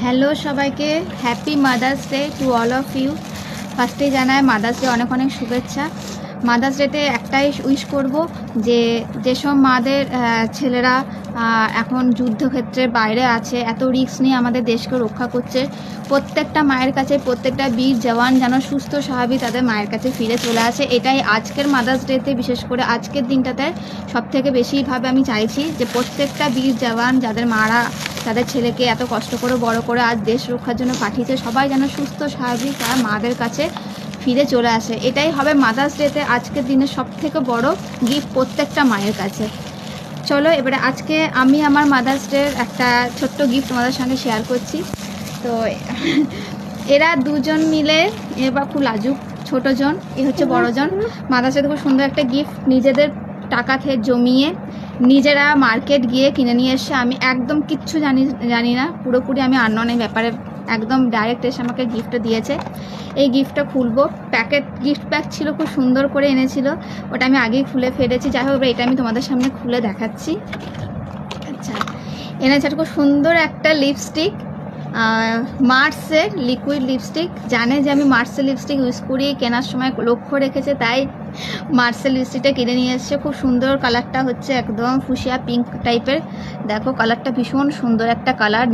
Hello সবাইকে, happy mother's day to all of you. ফার্স্টেই জানায় মাদার্স ডে অনেক অনেক শুভেচ্ছা। মাদার্স ডেতে একটাই উইশ করব যে যেসব মাদের ছেলেরা এখন যুদ্ধক্ষেত্রে বাইরে আছে, এত রিস্ক নিয়ে আমাদের দেশকে রক্ষা করছে, প্রত্যেকটা মায়ের কাছে প্রত্যেকটা বীর জওয়ান যেন সুস্থ স্বাভাবিক তাদের মায়ের কাছে ফিরে চলে আসে। এটাই আজকের মাদার্স ডেতে, বিশেষ করে আজকের দিনটাতে সবথেকে বেশিভাবে আমি চাইছি যে প্রত্যেকটা বীর জওয়ান যাদের মারা তাদের ছেলেকে এত কষ্ট করে বড় করে আজ দেশ রক্ষার জন্য পাঠিয়েছে, সবাই যেন সুস্থ স্বাভাবিক তার মাদের কাছে ফিরে চলে আসে। এটাই হবে মাদার্স ডেতে আজকের দিনে সবথেকে বড় গিফট প্রত্যেকটা মায়ের কাছে। চলো এবারে আজকে আমি আমার মাদার্স ডের একটা ছোট্ট গিফট তোমাদের সঙ্গে শেয়ার করছি। তো এরা দুজন মিলে, এবার খুব লাজুক, ছোটোজন এ হচ্ছে বড়জন, মাদার্স ডেতে খুব সুন্দর একটা গিফট নিজেদের টাকা খেয়ে জমিয়ে নিজেরা মার্কেট গিয়ে কিনে নিয়ে এসে, আমি একদম কিচ্ছু জানি না, পুরোপুরি আমি আননোন এই ব্যাপারে, একদম ডাইরেক্ট এসে আমাকে গিফটটা দিয়েছে। এই গিফটটা খুলবো, গিফট প্যাক ছিল, খুব সুন্দর করে এনেছিল, ওটা আমি আগেই খুলে ফেলেছি। যাই হোক, এটা আমি তোমাদের সামনে খুলে দেখাচ্ছি। আচ্ছা, এনেছে খুব সুন্দর একটা লিপস্টিক, মার্সের লিকুইড লিপস্টিক। জানে যে আমি মার্সের লিপস্টিক ইউজ করি, কেনার সময় লক্ষ্য রেখেছে, তাই মার্সেল লিপস্টিকটা কিনে নিয়ে এসছে। খুব সুন্দর কালারটা হচ্ছে একদম ফুসিয়া পিঙ্ক টাইপের, দেখো কালারটা ভীষণ সুন্দর একটা কালার।